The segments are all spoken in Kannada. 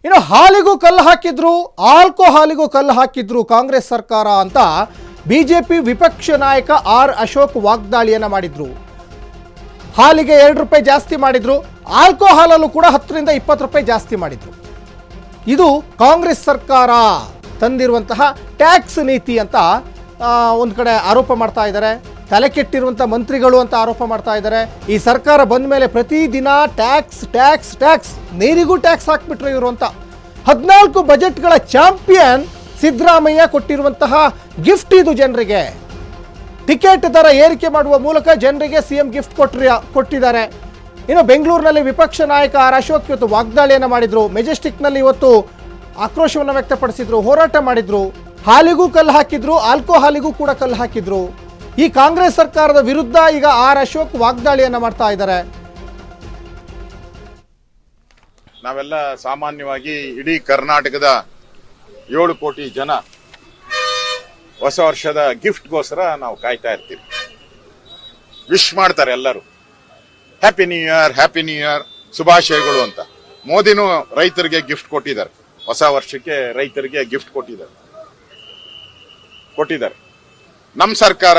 ಇನ್ನು ಹಾಲಿಗೂ ಕಲ್ಲು ಹಾಕಿದ್ರು, ಆಲ್ಕೋಹಾಲಿಗೂ ಕಲ್ಲು ಹಾಕಿದ್ರು ಕಾಂಗ್ರೆಸ್ ಸರ್ಕಾರ ಅಂತ ಬಿಜೆಪಿ ವಿಪಕ್ಷ ನಾಯಕ ಆರ್ ಅಶೋಕ್ ವಾಗ್ದಾಳಿಯನ್ನ ಮಾಡಿದ್ರು. ಹಾಲಿಗೆ 2 ರೂಪಾಯಿ ಜಾಸ್ತಿ ಮಾಡಿದ್ರು, ಆಲ್ಕೋಹಾಲಲ್ಲೂ ಕೂಡ 10 ರಿಂದ 20 ರೂಪಾಯಿ ಜಾಸ್ತಿ ಮಾಡಿದ್ರು. ಇದು ಕಾಂಗ್ರೆಸ್ ಸರ್ಕಾರ ತಂದಿರುವಂತಹ ಟ್ಯಾಕ್ಸ್ ನೀತಿ ಅಂತ ಒಂದು ಕಡೆ ಆರೋಪ ಮಾಡ್ತಾ ಇದ್ದಾರೆ. ತಲೆ ಕೆಟ್ಟಿರುವಂಥ ಮಂತ್ರಿಗಳು ಅಂತ ಆರೋಪ ಮಾಡ್ತಾ ಇದ್ದಾರೆ. ಈ ಸರ್ಕಾರ ಬಂದ ಮೇಲೆ ಪ್ರತಿದಿನ ಟ್ಯಾಕ್ಸ್ ಟ್ಯಾಕ್ಸ್ ಟ್ಯಾಕ್ಸ್, ನೀರಿಗೂ ಟ್ಯಾಕ್ಸ್ ಹಾಕ್ಬಿಟ್ರು ಇವರು ಅಂತ. 14 ಬಜೆಟ್ಗಳ ಚಾಂಪಿಯನ್ ಸಿದ್ದರಾಮಯ್ಯ ಕೊಟ್ಟಿರುವಂತಹ ಗಿಫ್ಟ್ ಇದು ಜನರಿಗೆ. ಟಿಕೆಟ್ ದರ ಏರಿಕೆ ಮಾಡುವ ಮೂಲಕ ಜನರಿಗೆ ಸಿಎಂ ಗಿಫ್ಟ್ ಕೊಟ್ಟಿದ್ದಾರೆ. ಇನ್ನು ಬೆಂಗಳೂರಿನಲ್ಲಿ ವಿಪಕ್ಷ ನಾಯಕ ಆರ್ ಅಶೋಕ್ ಇವತ್ತು ವಾಗ್ದಾಳಿಯನ್ನು ಮಾಡಿದ್ರು. ಮೆಜೆಸ್ಟಿಕ್ನಲ್ಲಿ ಇವತ್ತು ಆಕ್ರೋಶವನ್ನು ವ್ಯಕ್ತಪಡಿಸಿದ್ರು, ಹೋರಾಟ ಮಾಡಿದ್ರು. ಹಾಲಿಗೂ ಕಲ್ಲು ಹಾಕಿದ್ರು, ಆಲ್ಕೋಹಾಲಿಗೂ ಕೂಡ ಕಲ್ಲು ಹಾಕಿದ್ರು. ಈ ಕಾಂಗ್ರೆಸ್ ಸರ್ಕಾರದ ವಿರುದ್ಧ ಈಗ ಆರ್ ಅಶೋಕ್ ವಾಗ್ದಾಳಿಯನ್ನ ಮಾಡ್ತಾ ಇದ್ದಾರೆ. ನಾವೆಲ್ಲ ಸಾಮಾನ್ಯವಾಗಿ ಇಡೀ ಕರ್ನಾಟಕದ 7 ಕೋಟಿ ಜನ ಹೊಸ ವರ್ಷದ ಗಿಫ್ಟ್ಗೋಸ್ಕರ ನಾವು ಕಾಯ್ತಾ ಇರ್ತೀವಿ. ವಿಶ್ ಮಾಡ್ತಾರೆ ಎಲ್ಲರೂ, happy new year, happy new year, ಶುಭಾಶಯಗಳು ಅಂತ. ಮೋದಿನೂ ರೈತರಿಗೆ ಗಿಫ್ಟ್ ಕೊಟ್ಟಿದ್ದಾರೆ. ಹೊಸ ವರ್ಷಕ್ಕೆ ರೈತರಿಗೆ ಗಿಫ್ಟ್ ಕೊಟ್ಟಿದ್ದಾರೆ. ನಮ್ಮ ಸರ್ಕಾರ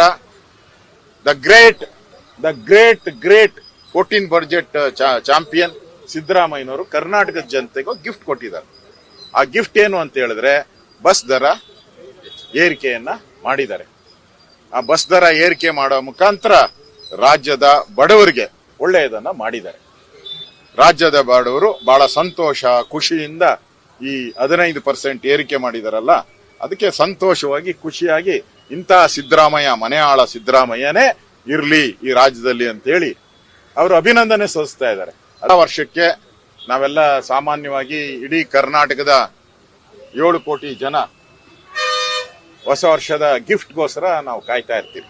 ದ ಗ್ರೇಟ್ 14 ಬಜೆಟ್ ಚಾಂಪಿಯನ್ ಸಿದ್ದರಾಮಯ್ಯನವರು ಕರ್ನಾಟಕದ ಜನತೆಗೂ ಗಿಫ್ಟ್ ಕೊಟ್ಟಿದ್ದಾರೆ. ಆ ಗಿಫ್ಟ್ ಏನು ಅಂತ ಹೇಳಿದ್ರೆ ಬಸ್ ದರ ಏರಿಕೆಯನ್ನ ಮಾಡಿದ್ದಾರೆ. ಆ ಬಸ್ ದರ ಏರಿಕೆ ಮಾಡೋ ಮುಖಾಂತರ ರಾಜ್ಯದ ಬಡವರಿಗೆ ಒಳ್ಳೆಯದನ್ನ ಮಾಡಿದ್ದಾರೆ. ರಾಜ್ಯದ ಬಡವರು ಬಹಳ ಸಂತೋಷ, ಖುಷಿಯಿಂದ ಈ 15% ಏರಿಕೆ ಮಾಡಿದಾರಲ್ಲ, ಅದಕ್ಕೆ ಸಂತೋಷವಾಗಿ ಖುಷಿಯಾಗಿ ಇಂಥ ಸಿದ್ದರಾಮಯ್ಯ, ಮನೆ ಆಳ ಸಿದ್ದರಾಮಯ್ಯನೇ ಇರ್ಲಿ ಈ ರಾಜ್ಯದಲ್ಲಿ ಅಂತ ಹೇಳಿ ಅವರು ಅಭಿನಂದನೆ ಸಲ್ಲಿಸ್ತಾ ಇದ್ದಾರೆ. ವರ್ಷಕ್ಕೆ ನಾವೆಲ್ಲ ಸಾಮಾನ್ಯವಾಗಿ ಇಡೀ ಕರ್ನಾಟಕದ 7 ಕೋಟಿ ಜನ ಹೊಸ ವರ್ಷದ ಗಿಫ್ಟ್ಗೋಸ್ಕರ ನಾವು ಕಾಯ್ತಾ ಇರ್ತೀವಿ.